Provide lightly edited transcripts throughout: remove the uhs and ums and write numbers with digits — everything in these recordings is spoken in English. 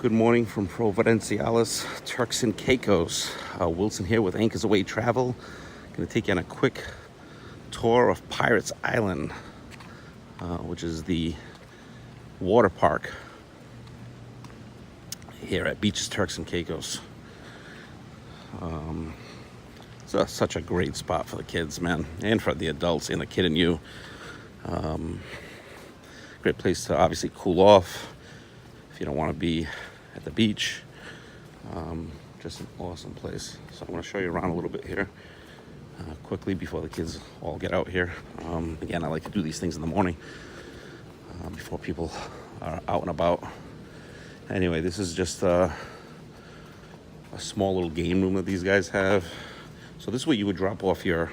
Good morning from Providenciales, Turks and Caicos. Wilson here with Anchors Away Travel. Going to take you on a quick tour of Pirates Island, which is the water park here at Beaches Turks and Caicos. It's such a great spot for the kids, man, and for the adults and the kid and you. Great place to obviously cool off if you don't want to be at the beach. Just an awesome place. So I'm going to show you around a little bit here quickly before the kids all get out here. Again, I like to do these things in the morning before people are out and about. Anyway, this is just a small little game room that these guys have. So this is where you would drop off your,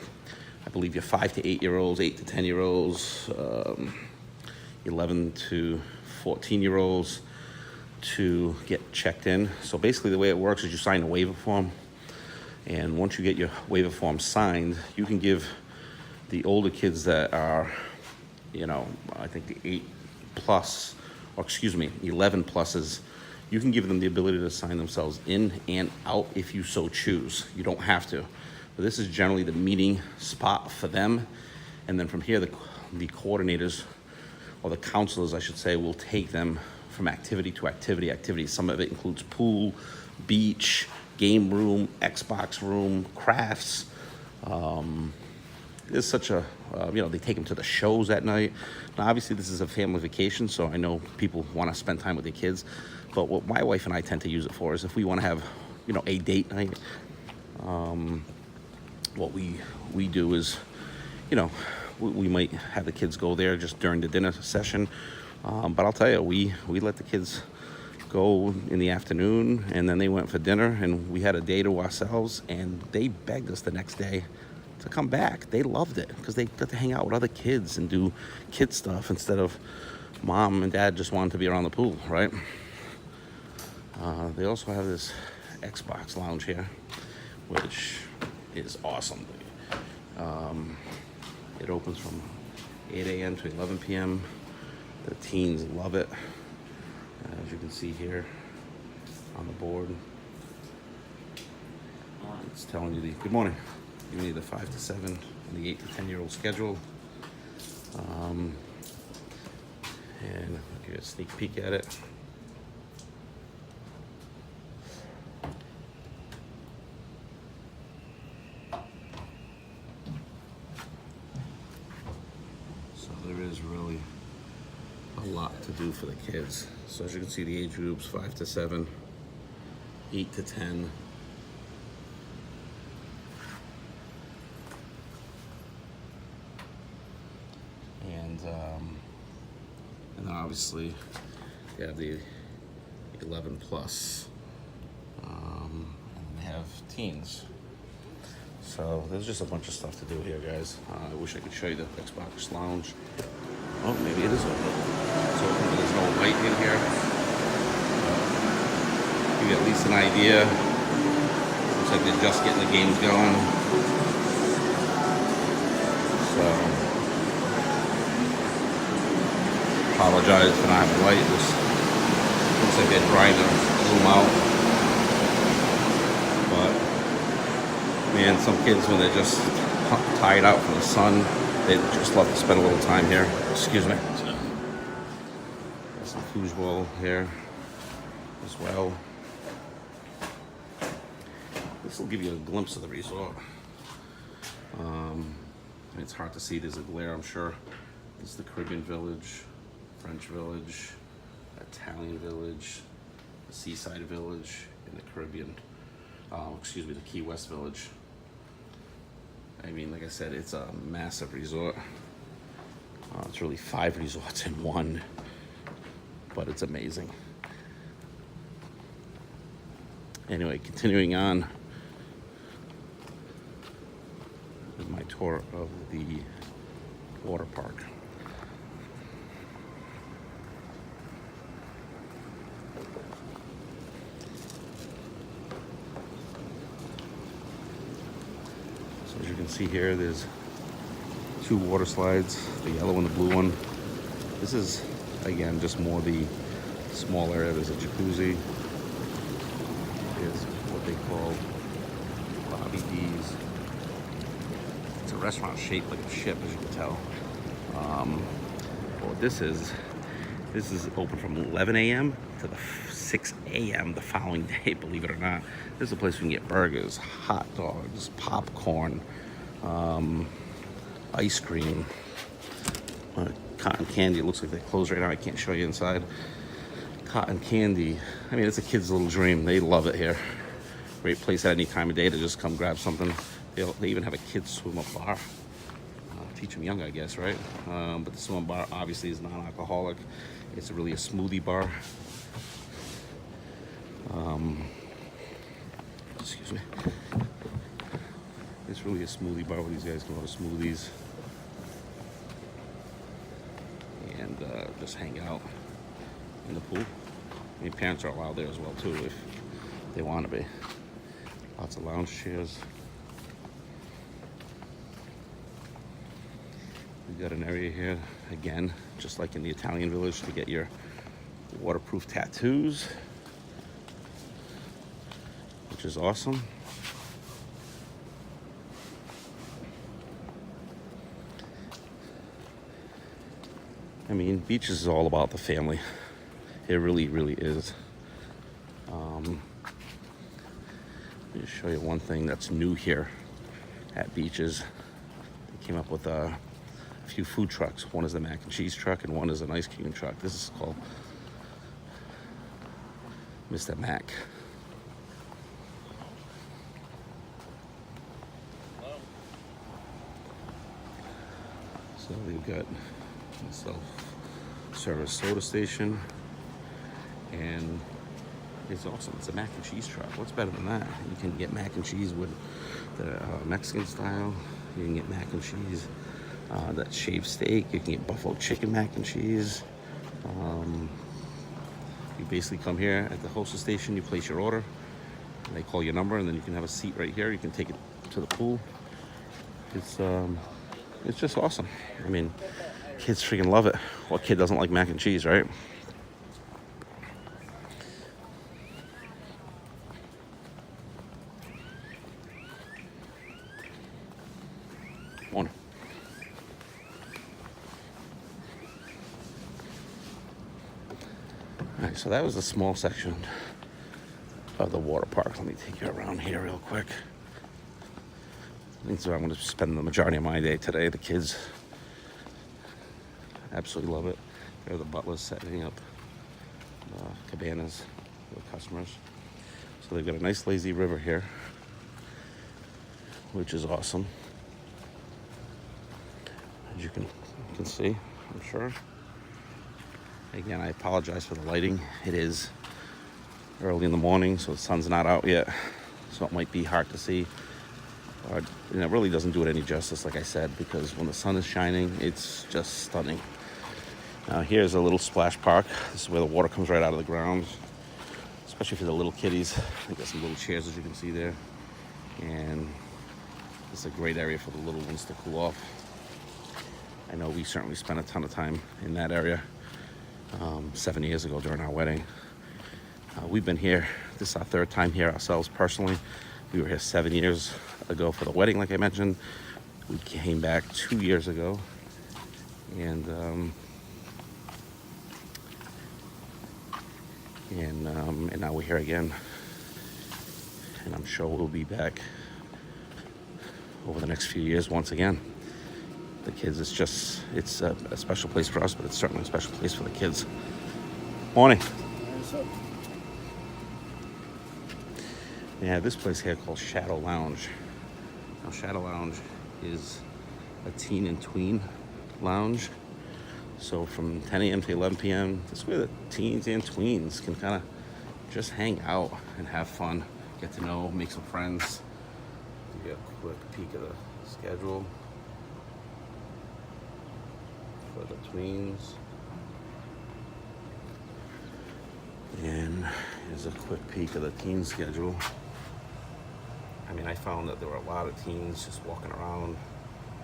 I believe, your 5 to 8 year olds, 8 to 10 year olds, 11 to 14 year olds to get checked in. So basically the way it works is you sign a waiver form, and once you get your waiver form signed, you can give the older kids that are, I think the 8 plus, or excuse me, 11 pluses, you can give them the ability to sign themselves in and out if you so choose. You don't have to. But this is generally the meeting spot for them. And then from here, the coordinators, or the counselors, I should say, will take them from activity to activity. Some of it includes pool, beach, game room, Xbox room, crafts. It's such a, they take them to the shows at night. Now, obviously, this is a family vacation, so I know people want to spend time with their kids. But what my wife and I tend to use it for is if we want to have, a date night. What we do is, we might have the kids go there just during the dinner session. But I'll tell you, we let the kids go in the afternoon, and then they went for dinner, and we had a day to ourselves, and they begged us the next day to come back. They loved it because they got to hang out with other kids and do kid stuff instead of mom and dad just wanted to be around the pool, right? They also have this Xbox lounge here, which is awesome. It opens from 8 a.m. to 11 p.m. The teens love it. As you can see here on the board, it's telling you good morning. You need the 5 to 7 and the 8 to 10 year old schedule. And I'll give you a sneak peek at it. So there is really a lot to do for the kids. So as you can see, the age groups 5 to 7, 8 to 10. And then obviously they have the 11 plus, and they have teens. So there's just a bunch of stuff to do here, guys. I wish I could show you the Xbox lounge. Oh, maybe it is open. It's open, but there's no light in here. Give you at least an idea. Looks like they're just getting the games going. So, apologize for not having light. This looks like they're trying to zoom out. But, man, some kids, when they're just tired out from the sun, they just love to spend a little time here. Excuse me. Got some foosball here as well. This will give you a glimpse of the resort. It's hard to see. There's a glare, I'm sure. This is the Caribbean Village, French Village, Italian Village, the Seaside Village, and the Caribbean. The Key West Village. I mean, like I said, it's a massive resort. It's really 5 resorts in one, but it's amazing. Anyway, continuing on with my tour of the water park. So as you can see here, there's 2 water slides, the yellow and the blue one. This is, again, just more the Small area, there's a jacuzzi. There's what they call Bobby D's. It's a restaurant shaped like a ship, as you can tell. Well, this is open from 11 a.m. to the 6 a.m. the following day, believe it or not. This is a place we can get burgers, hot dogs, popcorn, ice cream, cotton candy. It looks like they're closed right now. I can't show you inside. Cotton candy. I mean, it's a kid's little dream. They love it here. Great place at any time of day to just come grab something. They even have a kids swim-up bar. Teach them young, I guess, right? But the swim bar obviously is non-alcoholic. It's really a smoothie bar. Excuse me. It's really a smoothie bar where these guys can order smoothies and just hang out in the pool. I mean, parents are allowed there as well too if they want to be. Lots of lounge chairs. We've got an area here, again, just like in the Italian village, to get your waterproof tattoos, which is awesome. I mean, beaches is all about the family. It really, really is. Let me show you one thing that's new here at beaches. They came up with a few food trucks. One is the mac and cheese truck and one is an ice cream truck. This is called Mr. Mac. So they've got a self-service soda station, and it's awesome. It's a mac and cheese truck. What's better than that? You can get mac and cheese with the Mexican style. You can get mac and cheese that shaved steak. You can get buffalo chicken mac and cheese. You basically come here at the hostess station, you place your order, and they call your number, and then you can have a seat right here. You can take it to the pool. It's just awesome. I mean, kids freaking love it. What kid doesn't like mac and cheese, right? Morning. All right, so that was a small section of the water park. Let me take you around here real quick. I think so. I'm going to spend the majority of my day today. The kids absolutely love it. They're the butlers setting up cabanas for the customers. So they've got a nice lazy river here, which is awesome. As you can see, I'm sure. Again, I apologize for the lighting. It is early in the morning, so the sun's not out yet, so it might be hard to see. And it really doesn't do it any justice, like I said, because when the sun is shining, it's just stunning. Now here's a little splash park. This is where the water comes right out of the ground, especially for the little kiddies. They got some little chairs, as you can see there, and it's a great area for the little ones to cool off. I know we certainly spent a ton of time in that area 7 years ago during our wedding. We've been here, this is our third time here ourselves personally. We were here 7 years ago for the wedding, like I mentioned. We came back 2 years ago, and now we're here again. And I'm sure we'll be back over the next few years once again. The kids, it's a special place for us, but it's certainly a special place for the kids. Morning. Yeah, this place here called Shadow Lounge. Now, Shadow Lounge is a teen and tween lounge. So from 10 a.m. to 11 p.m., this is where the teens and tweens can kind of just hang out and have fun, get to know, make some friends. Give you a quick peek of the schedule for the tweens. And here's a quick peek of the teen schedule. I mean, I found that there were a lot of teens just walking around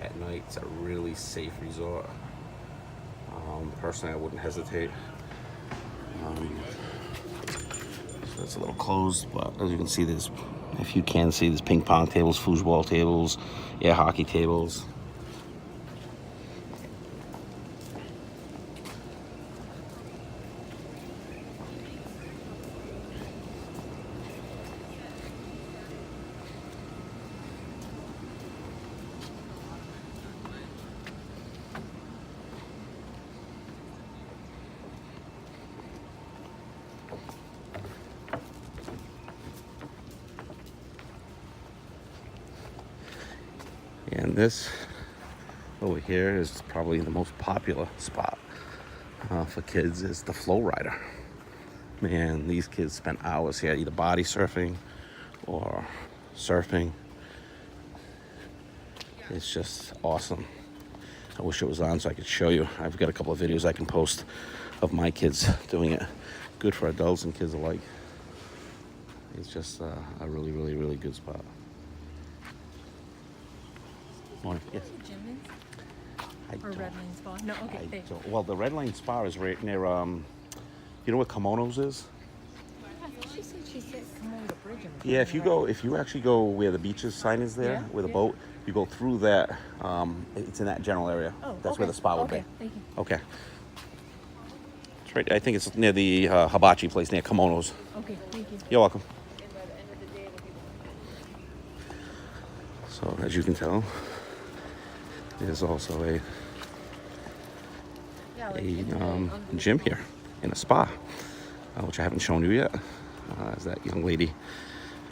at night. It's a really safe resort. Personally, I wouldn't hesitate. It's a little closed, but as you can see, if you can see, there's ping pong tables, foosball tables, air hockey tables. And this over here is probably the most popular spot for kids, is the flow rider. Man, these kids spend hours here either body surfing or surfing. It's just awesome. I wish it was on so I could show you. I've got a couple of videos I can post of my kids doing it. Good for adults and kids alike. It's just a really, really, really good spot. Yes. Gym is? Or Red Lane Spa? No, okay. Well, the Red Lane Spa is right near, you know where Kimonos is? I thought she said come over the bridge. Yeah, if you actually go where the beaches sign is there, where the boat, you go through that, it's in that general area. Oh, That's where the spa would be. Okay, thank you. Okay. It's right, I think it's near the hibachi place, near Kimonos. Okay, thank you. You're welcome. So, as you can tell, there's also a gym here and a spa, which I haven't shown you yet, as that young lady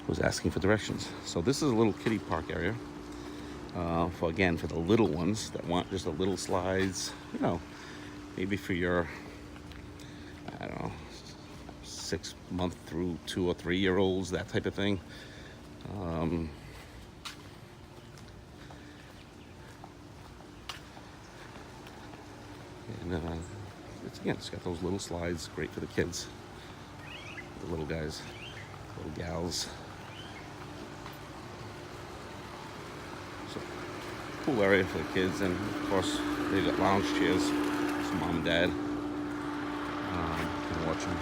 was asking for directions. So this is a little kiddie park area for the little ones that want just a little slides, maybe for your, I don't know, 6 month through 2 or 3 year olds, that type of thing. And it's got those little slides, great for the kids, the little guys, little gals. So, cool area for the kids, and of course they've got lounge chairs, so mom and dad can watch them.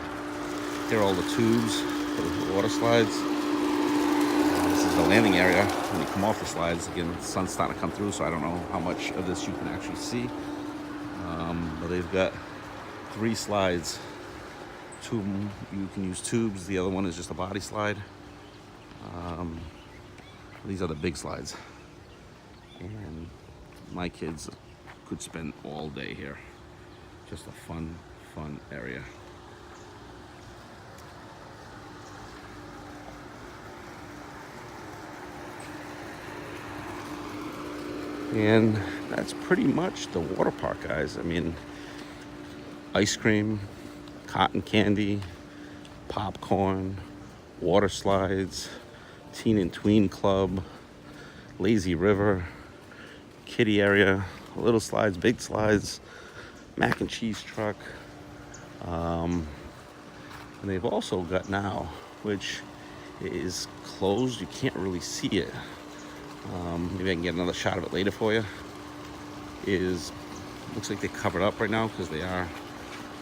Here are all the tubes for the water slides. This is the landing area when you come off the slides. Again, the sun's starting to come through, so I don't know how much of this you can actually see. But they've got 3 slides. 2 you can use tubes. The other one is just a body slide. These are the big slides. And my kids could spend all day here. Just a fun area. And that's pretty much the water park, guys. I mean, ice cream, cotton candy, popcorn, water slides, teen and tween club, lazy river, kiddie area, little slides, big slides, mac and cheese truck. And they've also got now, which is closed, you can't really see it. Maybe I can get another shot of it later for you. Looks like they're covered up right now because they are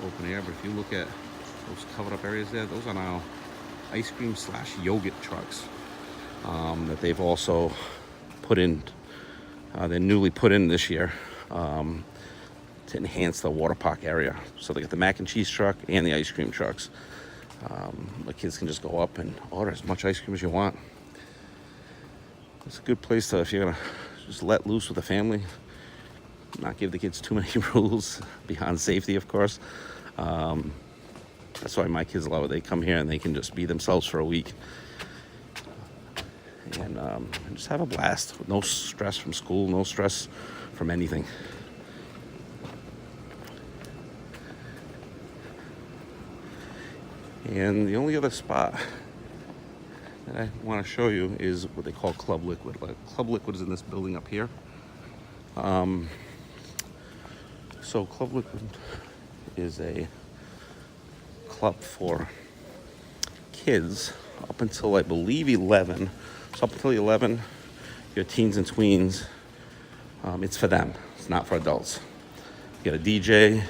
open air. But if you look at those covered up areas there, those are now ice cream / yogurt trucks that they've also put in. They're newly put in this year to enhance the water park area. So they got the mac and cheese truck and the ice cream trucks. The kids can just go up and order as much ice cream as you want. It's a good place to, if you're gonna just let loose with the family, not give the kids too many rules beyond safety, of course. That's why my kids love it. They come here and they can just be themselves for a week and just have a blast with no stress from school, no stress from anything. And the only other spot that I want to show you is what they call Club Liquid. Club Liquid is in this building up here. So Club Liquid is a club for kids up until, I believe, 11. So up until 11, your teens and tweens, it's for them. It's not for adults. You got a DJ.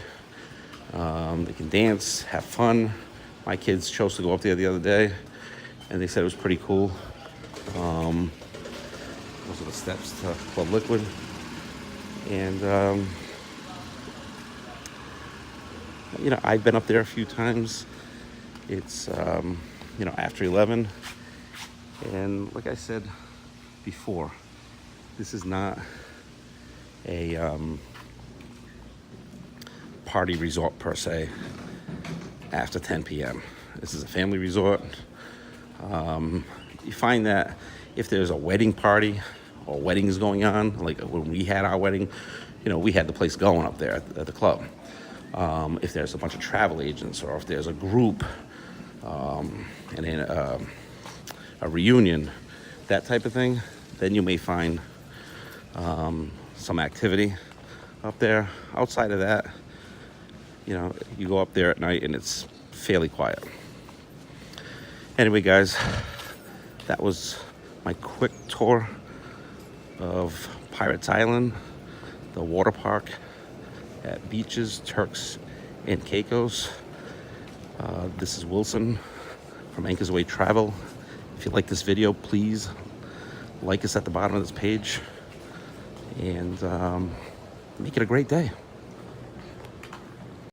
They can dance, have fun. My kids chose to go up there the other day, and they said it was pretty cool. Those are the steps to Club Liquid. And, I've been up there a few times. It's, after 11. And like I said before, this is not a party resort per se after 10 p.m. This is a family resort. You find that if there's a wedding party or weddings going on, like when we had our wedding, we had the place going up there at the club. If there's a bunch of travel agents, or if there's a group, and then a reunion, that type of thing, then you may find some activity up there. Outside of that, you go up there at night and it's fairly quiet. Anyway, guys, that was my quick tour of Pirates Island, the water park at Beaches, Turks and Caicos. This is Wilson from Anchors Away Travel. If you like this video, please like us at the bottom of this page, and make it a great day.